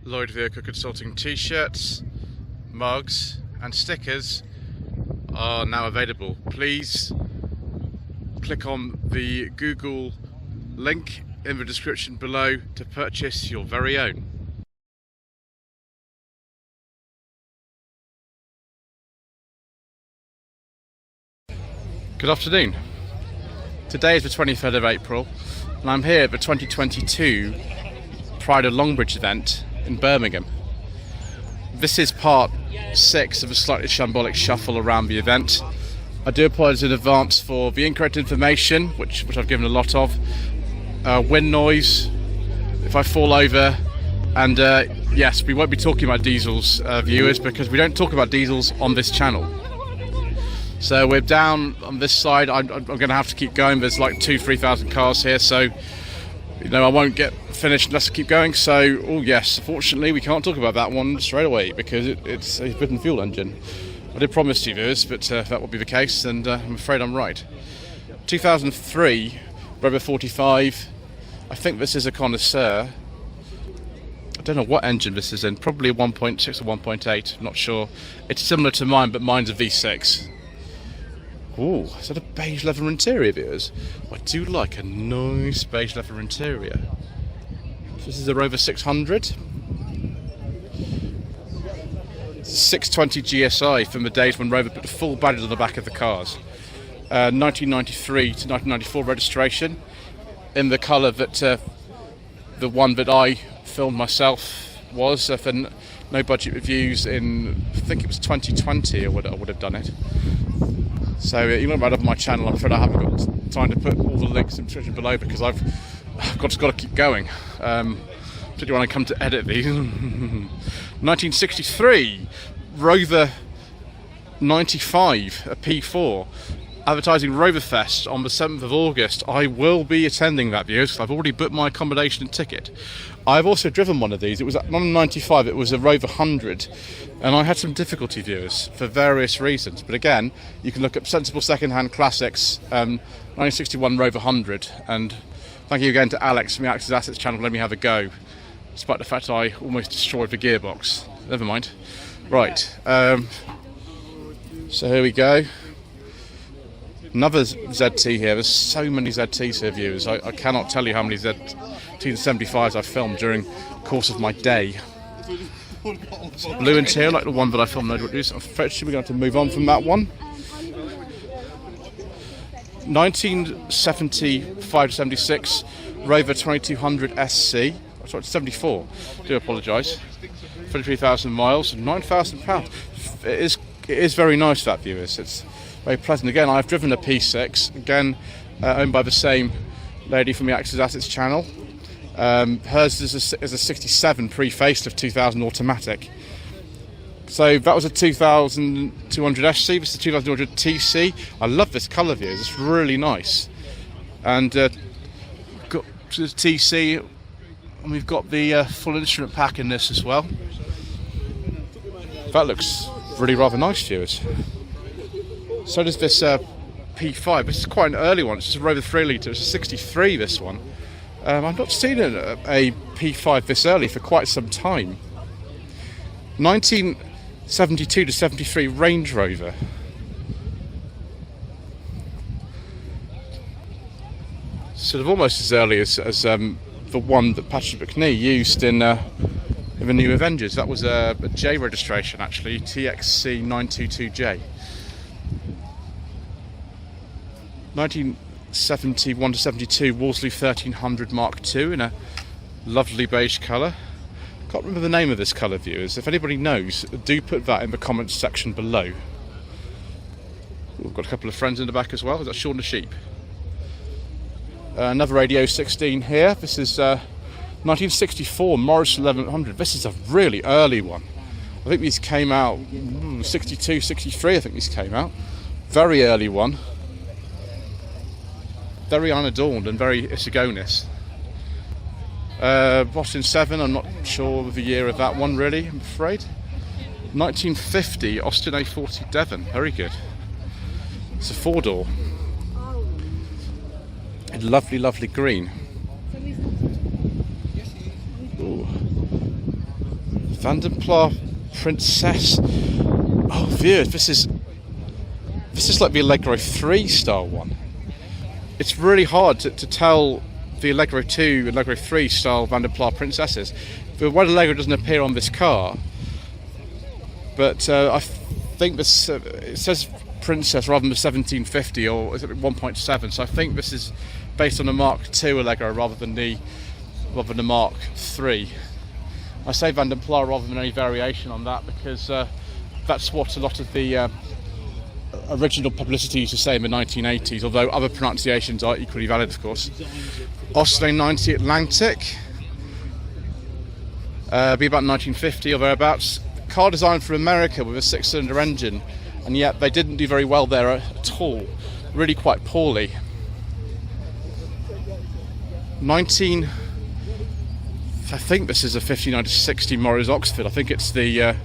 Lloyd Vehicle Consulting t-shirts, mugs and stickers are now available. Please click on the Google link in the description below to purchase your very own. Good afternoon. Today is the 23rd of April and I'm here at the 2022 Pride of Longbridge event in Birmingham. This is part 6 of a Slightly Shambolic Shuffle around the event. I do apologise in advance for the incorrect information, which I've given a lot of. Wind noise, if I fall over, and yes, we won't be talking about diesels, viewers, because we don't talk about diesels on this channel. So we're down on this side. I'm going to have to keep going. There's like 2,000-3,000 cars here, so I won't get finished unless I keep going. So, oh yes, unfortunately we can't talk about that one straight away because it's a hidden fuel engine. I did promise you viewers, but that would be the case, and I'm afraid I'm right. 2003 Rover 45. I think this is a connoisseur. I don't know what engine this is in. Probably a 1.6 or 1.8. Not sure. It's similar to mine, but mine's a V6. Oh, is that a beige leather interior, viewers? I do like a nice beige leather interior. This is a Rover 600. 620 GSI from the days when Rover put the full badges on the back of the cars. 1993 to 1994 registration in the colour that the one that I filmed myself was. For no budget reviews in, I think it was 2020 I would have done it. So you look right up on my channel. I'm afraid I haven't got time to put all the links in the description below because I've got to keep going. Particularly when I come to edit these. 1963 Rover 95, a P4, advertising Roverfest on the 7th of August. I will be attending that, viewers, because I've already booked my accommodation and ticket. I've also driven one of these. It was not a 95, it was a Rover 100, and I had some difficulty, viewers, for various reasons. But again, you can look at sensible second-hand classics, 1961 Rover 100, and thank you again to Alex from the Alex's Assets channel for letting me have a go, despite the fact I almost destroyed the gearbox. Never mind. Right, so here we go. Another ZT here. There's so many ZTs here, viewers. I cannot tell you how many ZT and 75s I've filmed during the course of my day. Blue interior, like the one that I filmed. Unfortunately, we're going to have to move on from that one. 1975 to 76 Rover 2200 SC. Sorry, 74. I do apologise. 33,000 miles, £9,000. It is very nice, that, viewers. It's very pleasant. Again, I've driven a P6, again owned by the same lady from the Alex's Assets channel. Hers is a 67 pre-facelift 2000 automatic. So that was a 2200 SC, this is a 2200 TC. I love this colour, viewers, it's really nice. And got the TC, and we've got the full instrument pack in this as well. That looks really rather nice, viewers. So does this P5. This is quite an early one. It's just a Rover 3 litre. It's a 63, this one. I've not seen a P5 this early for quite some time. 1972 to 73 Range Rover. Sort of almost as early as the one that Patrick McNee used in the new Avengers. That was a J registration, actually, TXC 922J. 1971 to 72 Wolseley 1300 Mark II in a lovely beige colour. Can't remember the name of this colour, viewers. If anybody knows, do put that in the comments section below. We've got a couple of friends in the back as well. Is that Shaun the Sheep? Another Radio 16 here. This is 1964 Morris 1100. This is a really early one. I think these came out 62, 63. I think these came out. Very early one. Very unadorned and very Isagonis. Austin 7, I'm not sure of the year of that one really, I'm afraid. 1950 Austin A40 Devon, very good. It's a 4-door. Lovely, lovely green. Ooh. Vandenpla Princess. Oh, viewers, this is like the Allegro 3 style one. It's really hard to tell the Allegro 2 and Allegro 3 style Vandenpla Princesses. The white Allegro doesn't appear on this car, but I think this it says Princess rather than the 1750 or is it 1.7, so I think this is based on the Mark II Allegro rather than the Mark III. I say Vandenpla rather than any variation on that because that's what a lot of the original publicity used to say in the 1980s, although other pronunciations are equally valid, of course. Austin 90 Atlantic, be about 1950 or thereabouts. Car designed for America with a 6-cylinder engine, and yet they didn't do very well there at all, really quite poorly. I think this is a 59 to 60 Morris Oxford. I think it's the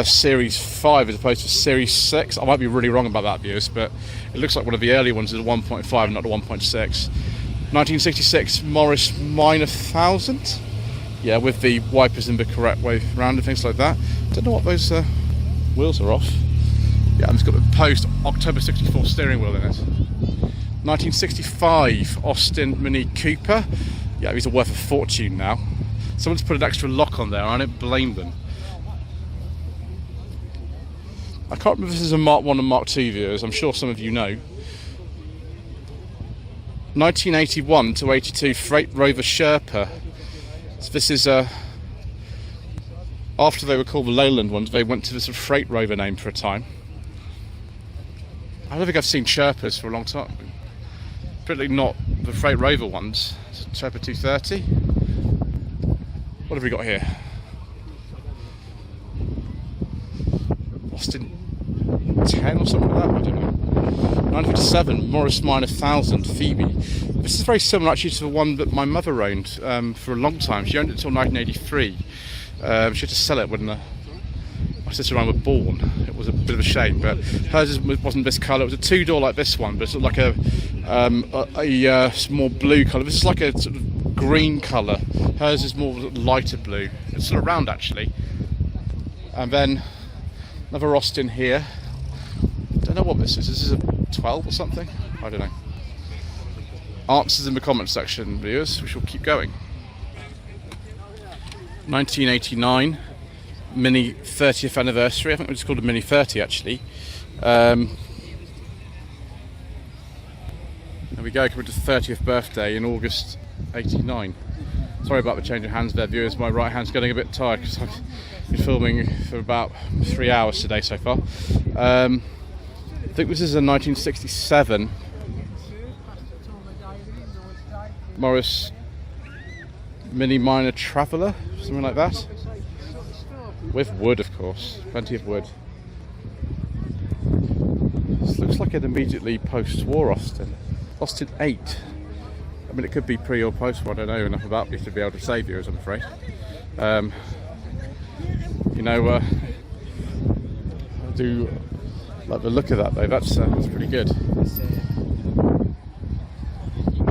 Series 5 as opposed to Series 6. I might be really wrong about that, viewers, but it looks like one of the earlier ones is a 1.5, not a 1.6. 1966 Morris Minor 1000. Yeah, with the wipers in the correct way round and things like that. Don't know what those wheels are off. Yeah, and it's got the post October 64 steering wheel in it. 1965 Austin Mini Cooper. Yeah, these are worth a fortune now. Someone's put an extra lock on there, and I don't blame them. I can't remember if this is a Mark 1 and Mark 2 viewers, I'm sure some of you know. 1981 to 82 Freight Rover Sherpa. So this is after they were called the Leyland ones, they went to this Freight Rover name for a time. I don't think I've seen Sherpas for a long time. Particularly not the Freight Rover ones. Sherpa 230. What have we got here? Austin 10 or something like that, I don't know. 1957 Morris Minor 1000 Phoebe. This is very similar actually to the one that my mother owned for a long time. She owned it until 1983. She had to sell it when my sister and I were born. It was a bit of a shame, but hers wasn't this colour. It was a two-door like this one, but it's like a more blue colour. This is like a sort of green colour. Hers is more lighter blue. It's sort of round actually. And then another Austin here. Don't know what this is. This is a 12 or something? I don't know. Answers in the comment section, viewers. We shall keep going. 1989 Mini 30th anniversary. I think we just called it Mini 30 actually. There we go, coming to the 30th birthday in August 89. Sorry about the change of hands there, viewers. My right hand's getting a bit tired because I've been filming for about 3 hours today so far. I think this is a 1967 Morris Mini Minor Traveller, something like that. With wood, of course, plenty of wood. This looks like an immediately post-war Austin. Austin 8. I mean, it could be pre or post-war, I don't know enough about me to be able to say, viewers, I'm afraid. You know, I do like the look of that though, that's pretty good.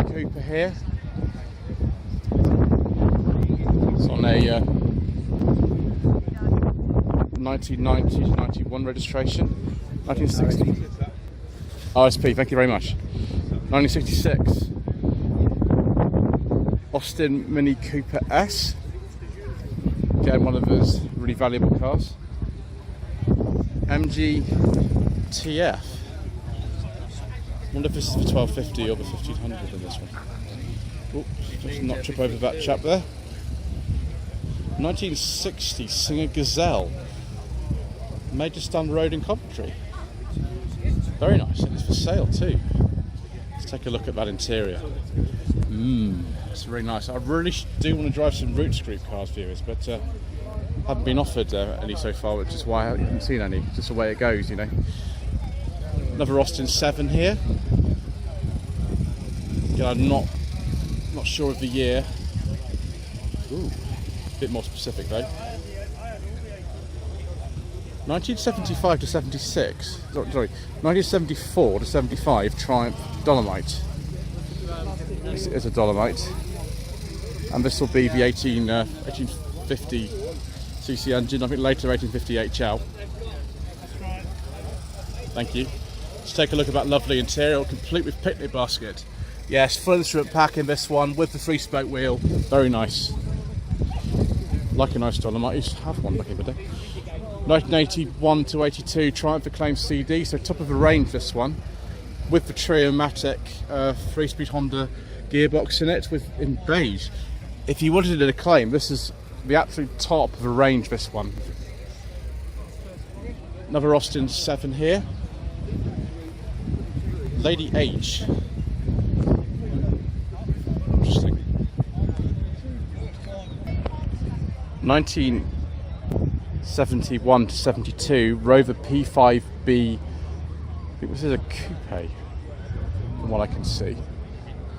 Cooper here. It's on a 1990 to 91 registration. 1960. RSP, thank you very much. 1966. Austin Mini Cooper S. Again, one of those really valuable cars. MG TF. I wonder if this is the 1250 or the 1500 in this one. Oops, just not trip over that chap there. 1960 Singer Gazelle. Made just down the road in Coventry. Very nice, and it's for sale too. Let's take a look at that interior. It's very nice. I really do want to drive some Roots Group cars, viewers, but haven't been offered any so far, which is why I haven't seen any. Just the way it goes, you know. Another Austin 7 here. Yeah, I'm not sure of the year. Ooh, a bit more specific though. 1975 to 76. Sorry, 1974 to 75 Triumph Dolomite. This is a Dolomite, and this will be the 1850 cc engine, I think later 1850 HL. Thank you. Let's take a look at that lovely interior, complete with picnic basket. Yes, full instrument pack in this one with the 3-spoke wheel. Very nice. Like a nice style. I might used to have one back in the day. 1981 to 82 Triumph Acclaim CD, so top of the range this one, with the Triomatic 3-speed Honda gearbox in it, in beige. If you wanted an Acclaim, this is the absolute top of the range. This one. Another Austin 7 here. Lady H. Interesting. 1971 to 72 Rover P5B. I think this is a coupe, from what I can see.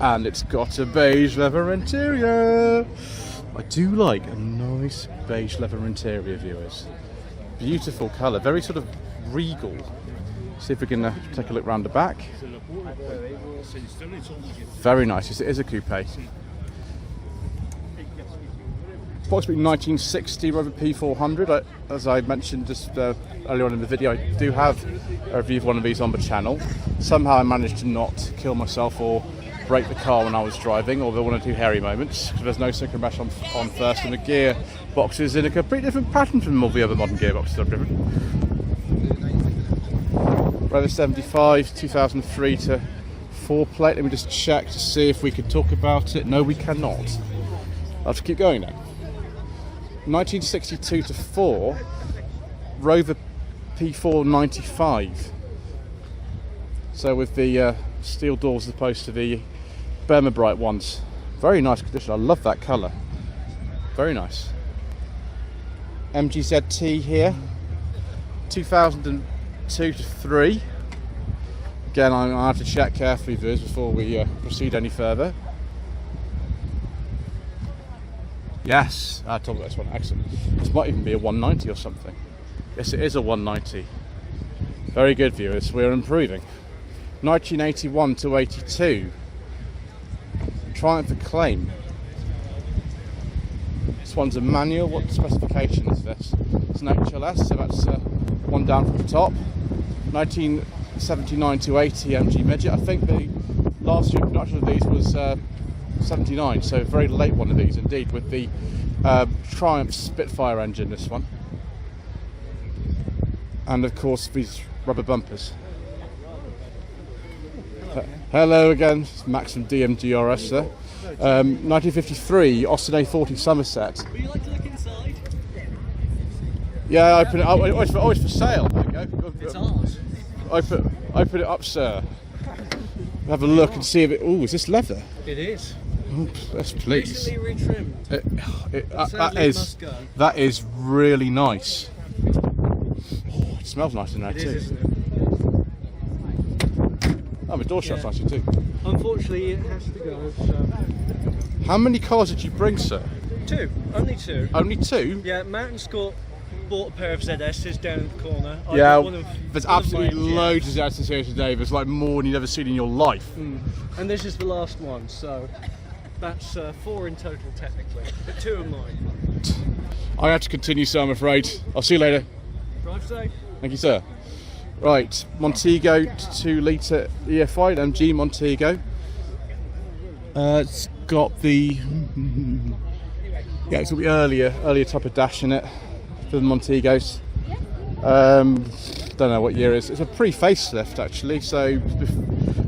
And it's got a beige leather interior. I do like a nice beige leather interior, viewers. Beautiful colour, very sort of regal. See if we can take a look round the back. Very nice. It is a coupe. Approximately 1960 Rover P400. As I mentioned just earlier on in the video, I do have a review of one of these on the channel. Somehow I managed to not kill myself or break the car when I was driving, or the one or two hairy moments, because there's no synchro mesh on first, and the gear box is in a completely different pattern from all the other modern gearboxes I've driven. Rover 75, 2003 to 4 plate. Let me just check to see if we can talk about it. No, we cannot. I'll have to keep going now. 1962 to 4, Rover P495. So with the steel doors as opposed to the Birmingham bright ones. Very nice condition. I love that colour. Very nice. MGZT here. 2002 to 3. Again, I have to check carefully this before we proceed any further. Yes, I talked about this one. Excellent. This might even be a 190 or something. Yes, it is a 190. Very good, viewers. We're improving. 1981 to 82. Triumph Acclaim. This one's a manual. What specification is this? It's an HLS, so that's one down from the top. 1979 to 80 MG Midget. I think the last year production of these was 79, so a very late one of these indeed, with the Triumph Spitfire engine, this one. And of course these rubber bumpers. Hello again, it's Max from DMGRS there. 1953 Austin A40 Somerset. Would you like to look inside? Yeah, open it up. Oh, it's for sale. There you go. It's ours. Open it up, sir. Have a look and see if it. Oh, is this leather? It is. Oh, yes, please. Recently retrimmed. That is really nice. Oh, it smells nice in there It too. is, isn't it? Oh, the door shuts nicely too. Unfortunately, it has to go. So. How many cars did you bring, sir? 2. Only 2. Only 2? Yeah, Matt and Scott bought a pair of ZS's down in the corner. I Yeah, got one of, there's one of absolutely my MGs. loads of ZS's here today. There's like more than you've ever seen in your life. And this is the last one, so that's 4 in total technically, but 2 are mine. I have to continue, so I'm afraid. I'll see you later. Drive safe. Thank you, sir. Right, Montego 2 litre EFI, MG Montego. It's got the it's got the earlier type of dash in it for the Montegos. Don't know what year it is. It's a pre-facelift actually, so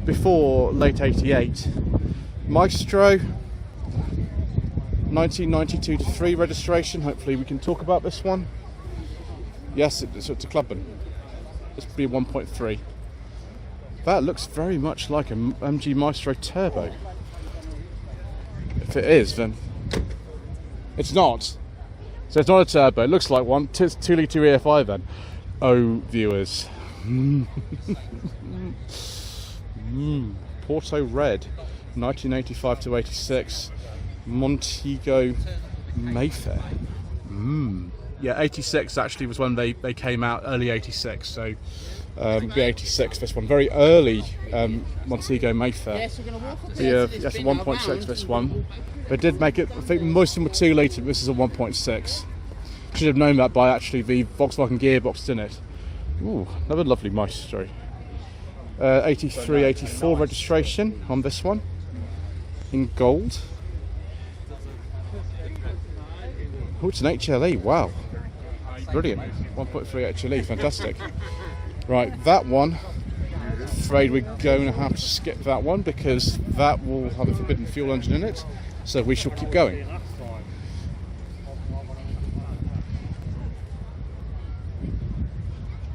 before late '88. Maestro 1992 to 3 registration. Hopefully we can talk about this one. Yes, it's a Clubman. It's be 1.3. That looks very much like an MG Maestro Turbo. If it is, then it's not. So it's not a turbo. It looks like one. It's 2 litre EFI then. Oh, viewers. Porto Red, 1985 to 86. Montego Mayfair. Yeah, 86 actually was when they came out, early 86, so the 86, this one, very early Montego Mayfair. Yes, we're going to walk up Yeah, to that's a 1.6 this one. They did make it, I think most of them were 2 litre, but this is a 1.6. Should have known that by actually the Volkswagen gearbox in it. Ooh, another lovely Maestro. 83, 84 registration on this one, in gold. Oh, it's an HLE, wow. Brilliant. 1.3 HLE, fantastic. Right, that one, afraid we're going to have to skip that one because that will have a forbidden fuel engine in it, so we shall keep going.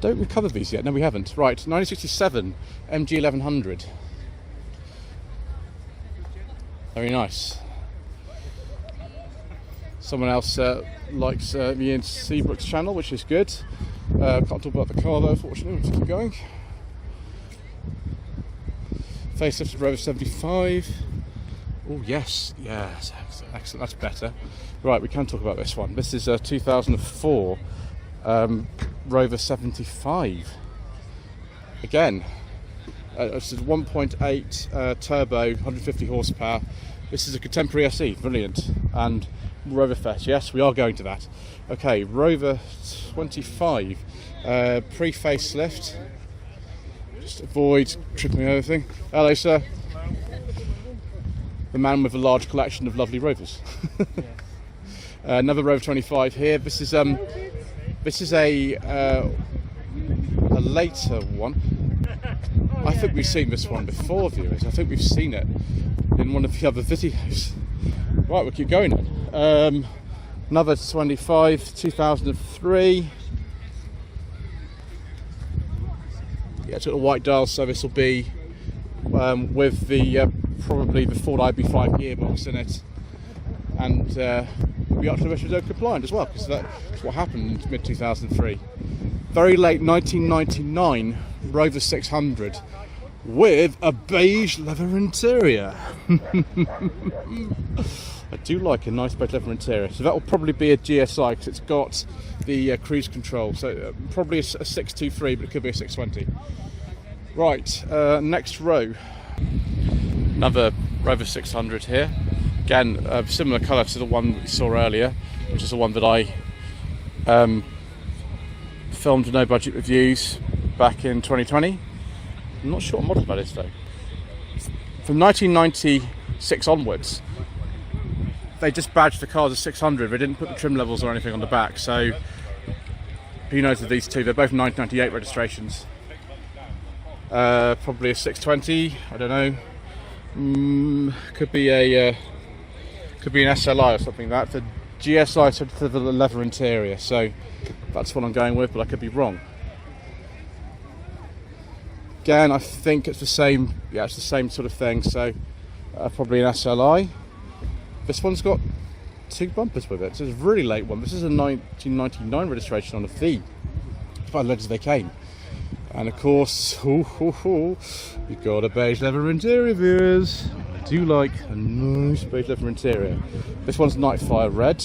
Don't we cover these yet? No, we haven't. Right, 1967 MG 1100. Very nice. Someone else likes me in Seabrook's channel, which is good. Can't talk about the car though, fortunately. We'll keep going. Facelifted Rover 75. Oh yes, yes, excellent. That's better. Right, we can talk about this one. This is a 2004 Rover 75. Again, it's a 1.8 turbo, 150 horsepower. This is a contemporary SE, brilliant. And Rover Fest, yes, we are going to that. Okay, Rover 25, pre-facelift. Just avoid tripping over everything. Hello, sir. The man with a large collection of lovely Rovers. Another Rover 25 here. This is a later one. I think we've seen this one before, viewers. I think we've seen it in one of the other videos. Right, we'll keep going then. Another 25, 2003. Yeah, it's got a white dial, so this will be with the probably the Ford IB5 gearbox in it, and will be up to the compliant as well, because that's what happened in mid 2003. Very late 1999 Rover 600 with a beige leather interior. I do like a nice beige leather interior, so that will probably be a GSI because it's got the cruise control, so probably a 623, but it could be a 620. Right, next row. Another Rover 600 here. Again, similar colour to the one we saw earlier, which is the one that I filmed No Budget Reviews back in 2020. I'm not sure what model that is though. From 1996 onwards, they just badged the cars as 600. They didn't put the trim levels or anything on the back, so who knows with these two. They're both 1998 registrations. Probably a 620, I don't know. Could be an SLI or something like that. The GSI said for the leather interior, so that's what I'm going with, but I could be wrong. Again, I think it's the same. Yeah, it's the same sort of thing. So probably an SLI. This one's got two bumpers with it. So it's a really late one. This is a 1999 registration on a V. It's about as late as they came. And of course, you've got a beige leather interior, viewers. I do like a nice beige leather interior. This one's Nightfire Red.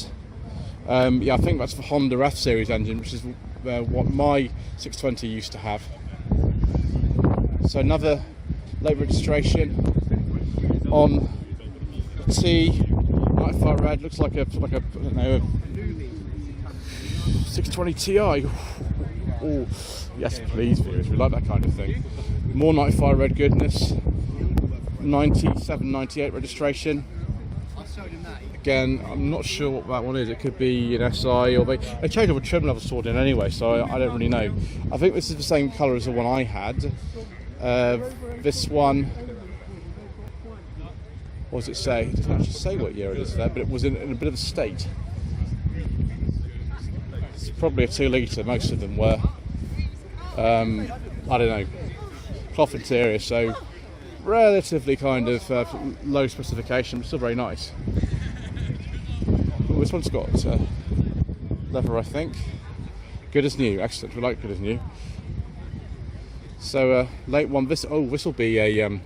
Yeah, I think that's the Honda F Series engine, which is what my 620 used to have. So another late registration on the T. Nightfire Red looks like a I don't know, a 620 Ti. Oh, yes, please, viewers. We like that kind of thing. More Nightfire Red goodness. 97, 98 registration. Again, I'm not sure what that one is. It could be an SI, or they changed all the trim levels sorted in anyway, so I don't really know. I think this is the same colour as the one I had. This one, what does it say? It doesn't actually say what year it is there, but it was in a bit of a state. It's probably a 2 litre, most of them were. I don't know, cloth interior, so relatively kind of low specification, but still very nice. Ooh, this one's got leather, I think. Good as new, excellent, we like good as new. So late one, this will be a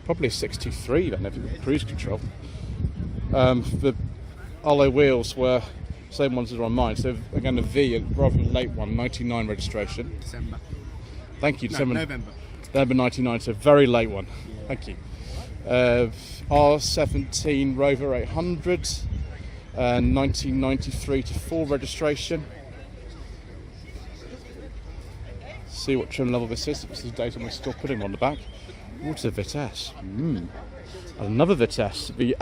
probably a 623 then, if it was cruise control. The alloy wheels were same ones as on mine, so again a V, rather than a late one, 99 registration. December. Thank you, December. No, November. November 99, so very late one. Thank you. R17 Rover 800, 1993 to 4 registration. See what trim level this is. This is data we're still putting on the back. What's a Vitesse? Another Vitesse, the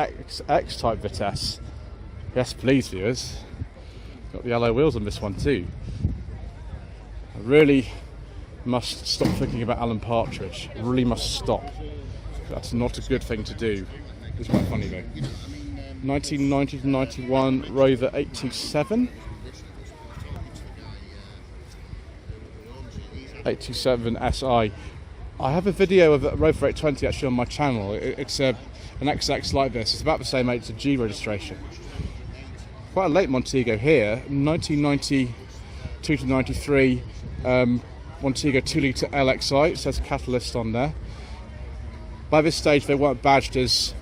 X-type Vitesse. Yes, please, viewers. Got the yellow wheels on this one too. I really must stop thinking about Alan Partridge. I really must stop. That's not a good thing to do. It's quite funny though. 1990 to 91 Rover 827. 827 SI. I have a video of a Rover 820 actually on my channel. It's an XX like this. It's about the same age as a G registration. Quite a late Montego here. 1992 to 93 Montego 2-litre LXI. It says catalyst on there. By this stage they weren't badged as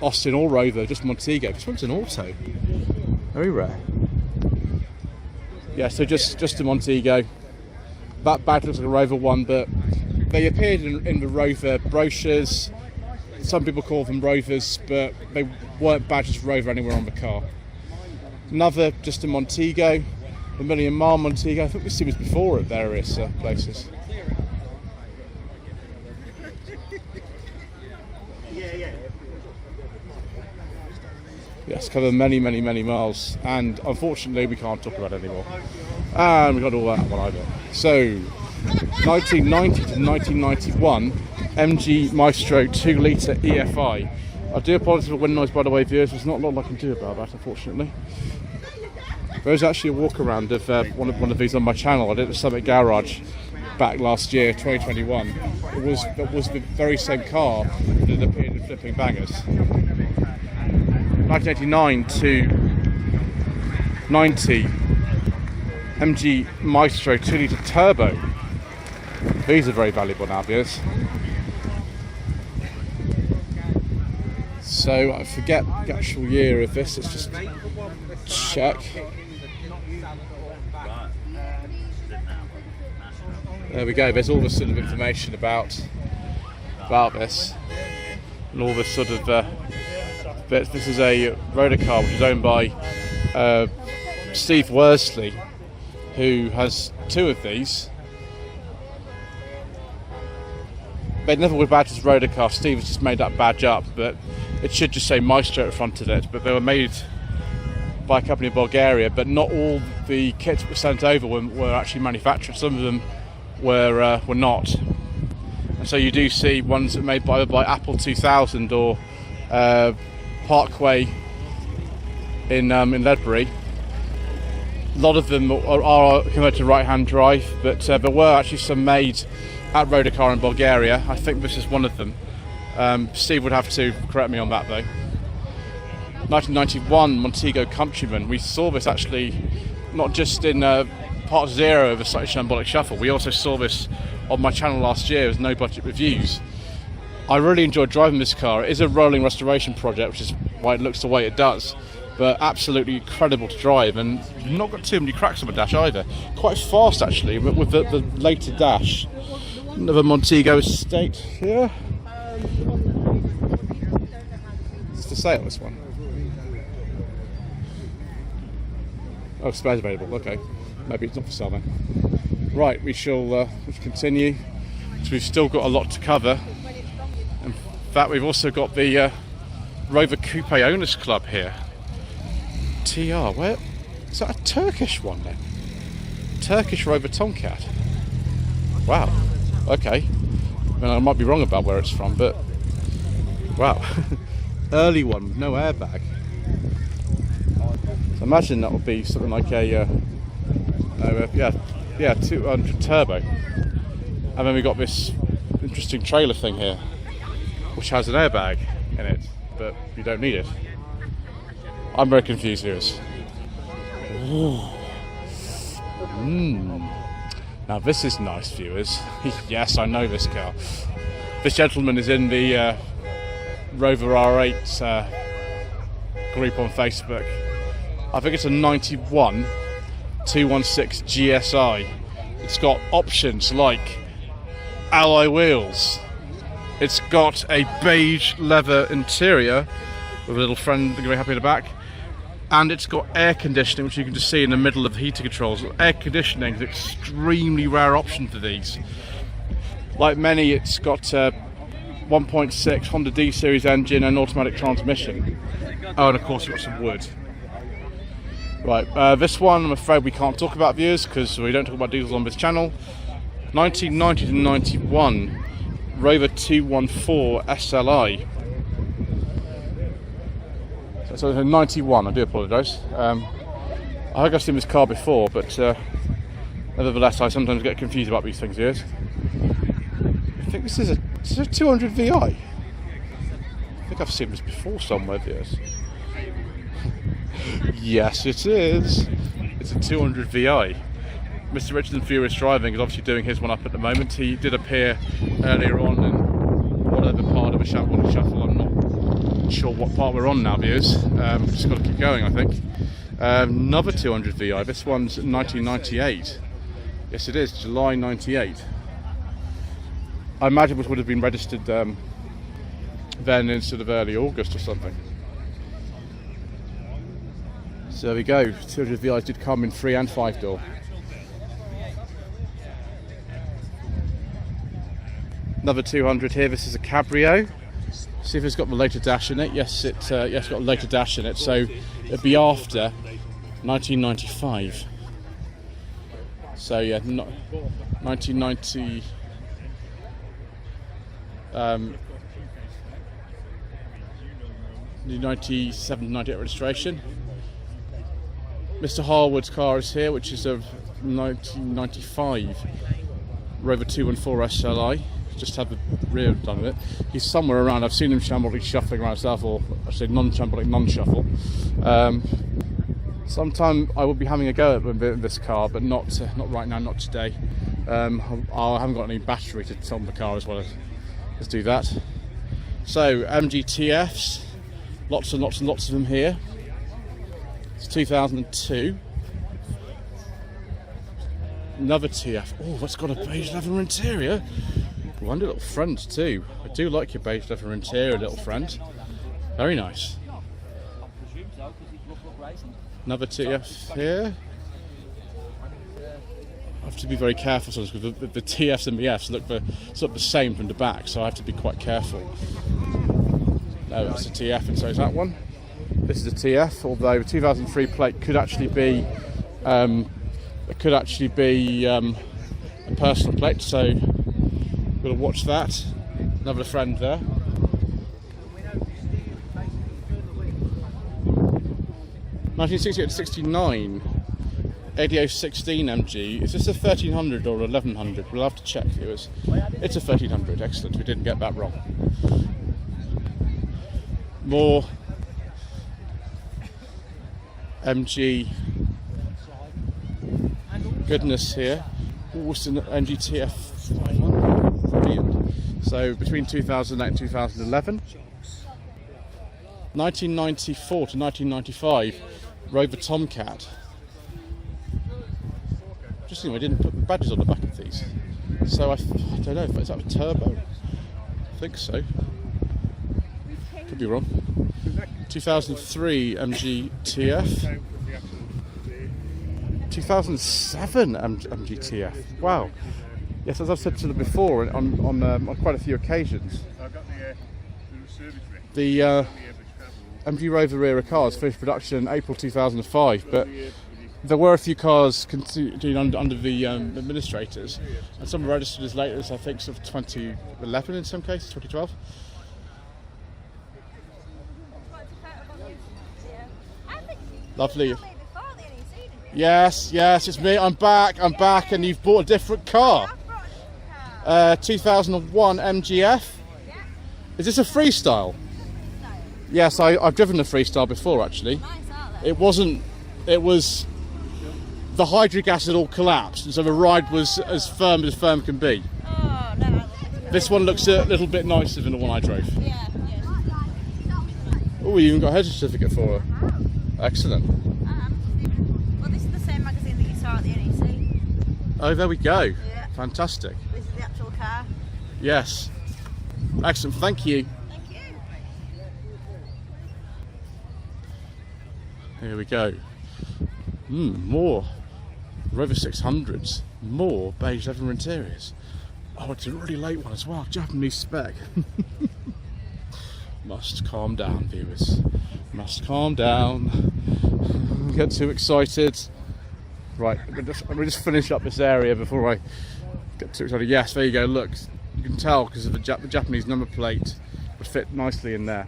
Austin or Rover, just Montego. This one's an auto. Very rare. Yeah, so just a Montego. That badge looks like a Rover one, but they appeared in the Rover brochures. Some people call them Rovers, but they weren't badged as Rover anywhere on the car. Another, just a Montego, a million mile Montego. I think this was before at various places. Yes, covered many miles, and unfortunately we can't talk about it anymore. And we got all that one either. So, 1990 to 1991, MG Maestro 2-litre EFI. I do apologise for wind noise, by the way, viewers. There's not a lot I can do about that, unfortunately. There was actually a walk around of one of these on my channel. I did it at the Summit Garage back last year, 2021. It was the very same car that had appeared in Flipping Bangers. 1989 to 90 MG Maestro 2-litre turbo. These are very valuable now, viewers. So I forget the actual year of this. Let's just check. There we go. There's all this sort of information about this, and all this sort of bits. This is a rotor car which is owned by Steve Worsley, who has 2 of these. They never were badged as rotor car. Steve has just made that badge up, but it should just say Maestro at the front of it. But they were made by a company in Bulgaria, but not all the kits that were sent over were actually manufactured. Some of them were not. And so you do see ones that are made by Apple 2000 or Parkway in Ledbury. A lot of them are converted to right-hand drive, but there were actually some made at Rodercar in Bulgaria. I think this is one of them. Steve would have to correct me on that though. 1991 Montego Countryman. We saw this actually not just in part 0 of a Slightly Shambolic Shuffle. We also saw this on my channel last year as No Budget Reviews. I really enjoyed driving this car. It is a rolling restoration project, which is why it looks the way it does. But absolutely incredible to drive, and not got too many cracks on the dash either. Quite fast actually, but with the later dash. Another Montego Estate here. It's for sale, this one. Oh, spares available. Okay, maybe it's not for sale then. Right, we shall continue. So we've still got a lot to cover. In fact, we've also got the Rover Coupe Owners Club here. TR, where is that? A Turkish one then? Turkish Rover Tomcat. Wow. Okay. I mean, I might be wrong about where it's from, but wow. Early one with no airbag. So imagine that would be something like a 200 turbo. And then we got this interesting trailer thing here, which has an airbag in it, but you don't need it. I'm very confused, viewers. Now this is nice, viewers. Yes, I know this car. This gentleman is in the Rover R8 group on Facebook. I think it's a 91 216 GSI. It's got options like alloy wheels. It's got a beige leather interior with a little friend going to be happy in the back. And it's got air conditioning, which you can just see in the middle of the heater controls. Air conditioning is an extremely rare option for these. Like many, it's got 1.6 Honda D series engine and automatic transmission. Oh, and of course it's got some wood. Right, this one I'm afraid we can't talk about, viewers, because we don't talk about diesels on this channel. 1990 to 91 Rover 214 SLI. So it's a 91, I do apologise. I think I've seen this car before, but nevertheless I sometimes get confused about these things, viewers. I think this is a 200 VI. I think I've seen this before somewhere, viewers. Yes, it is. It's a 200 VI. Mr. Richardson Furious Driving is obviously doing his one up at the moment. He did appear earlier on in whatever part of a Shambolic Shuffle. I'm not sure what part we're on now, viewers. Just got to keep going, I think. Another 200 VI. This one's 1998. Yes, it is. July 98. I imagine this would have been registered then instead of early August or something. So there we go. 200 VIs did come in 3 and 5 door. Another 200 here. This is a Cabrio. See if it's got the later dash in it. Yes, it's got a later dash in it. So it'd be after 1995. So yeah, 1990. 97, 98 registration. Mr. Harwood's car is here, which is a 1995 Rover 214 SLI. Just had the rear done with it. He's somewhere around. I've seen him shambolic shuffling around himself, or I say non-shambolic, non-shuffle. Sometime I will be having a go at this car, but not right now, not today. I haven't got any battery to tell the car as well. Let's do that. So MGTFs, lots and lots and lots of them here. It's 2002. Another TF. Oh, that's got a beige leather interior. Wonder little friend too. I do like your beige leather interior, little friend. Very nice. Another TF here. I have to be very careful because the TFs and BFs look the same from the back, so I have to be quite careful. No, it's a TF, and so is that one. This is a TF, although the 2003 plate could actually be a personal plate, so we'll watch that. Another friend there. (1968 to 69) ADO 16 MG. Is this a 1300 or 1100? We'll have to check, viewers. It's a 1300. Excellent. We didn't get that wrong. More MG goodness here. Austin MG TF 500. Brilliant. So between 2008 and 2011. 1994 to 1995 Rover Tomcat. Interesting, I didn't put the badges on the back of these. So I don't know if it's that a turbo. I think so. Could be wrong. 2003 MG TF. 2007 MG TF. Wow. Yes, as I've said to them before on quite a few occasions. The MG Rover era cars finished production in April 2005, but there were a few cars continuing under the administrators, and some were registered as late as I think sort of 2011 in some cases, 2012. Lovely. Yes, it's me. I'm back, and you've bought a different car. 2001 MGF. Is this a freestyle? Yes, I've driven a freestyle before actually. It wasn't. It was. The hydric acid all collapsed, and so the ride was as firm can be. Oh, no. This one looks a little bit nicer than the one I drove. Yeah. Oh, you even got a head certificate for her. Excellent. Well, this is the same magazine that you saw at the NEC. Oh, there we go. Yeah. Fantastic. This is the actual car. Yes. Excellent. Thank you. Thank you. Here we go. More Rover 600s, more beige leather interiors. Oh, it's a really late one as well, Japanese spec. Must calm down, viewers. Must calm down. Get too excited. Right, I'm gonna just finish up this area before I get too excited. Yes, there you go, look. You can tell because of the Japanese number plate would fit nicely in there.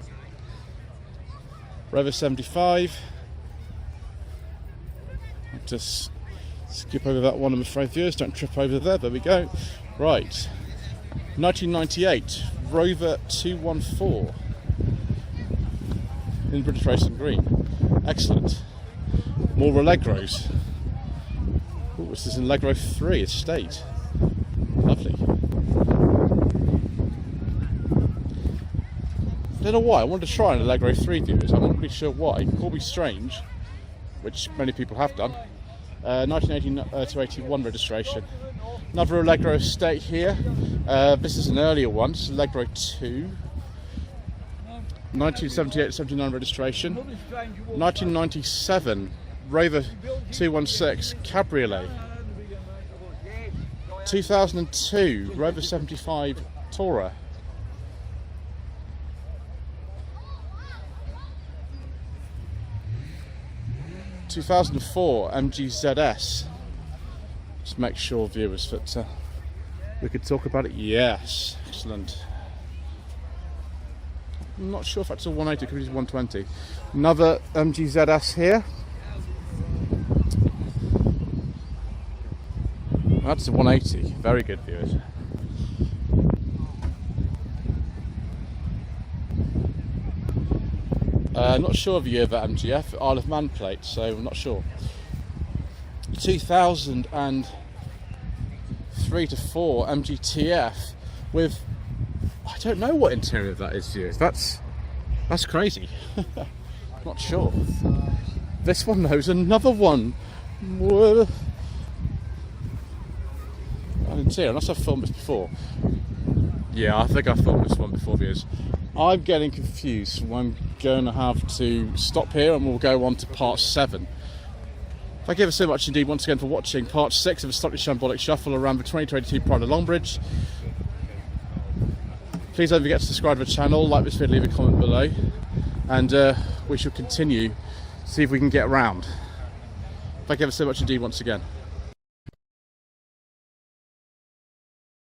Rover 75. I'll just skip over that one, I'm afraid, viewers. Don't trip over there. There we go. Right. 1998 Rover 214 in British Racing Green. Excellent. More Allegros. Oh, this is an Allegro 3 estate. Lovely. I don't know why. I wanted to try an Allegro 3, viewers. I'm not really sure why. It called me strange, which many people have done. 1980 to 81 registration. Another Allegro estate here. This is an earlier one. This is Allegro 2. 1978 79 registration. 1997 Rover 216 Cabriolet. 2002 Rover 75 Tourer. 2004 MG ZS. Just make sure, viewers, that we could talk about it. Yes, excellent. I'm not sure if that's a 180, it could be 120. Another MG ZS here. That's a 180. Very good, viewers. Not sure of the year of that MGF, Isle of Man plate, so I'm not sure. 2003 to 4 MGTF with, I don't know what interior that is, viewers. That's crazy. Not sure. This one though is another one. An interior, unless I've filmed this before. Yeah, I think I filmed this one before, viewers. I'm getting confused. I'm going to have to stop here and we'll go on to part 7. Thank you ever so much indeed once again for watching part 6 of a Slightly Shambolic Shuffle around the 2022 Pride of Longbridge. Please don't forget to subscribe to the channel, like this video, leave a comment below, and we shall continue to see if we can get around. Thank you ever so much indeed once again.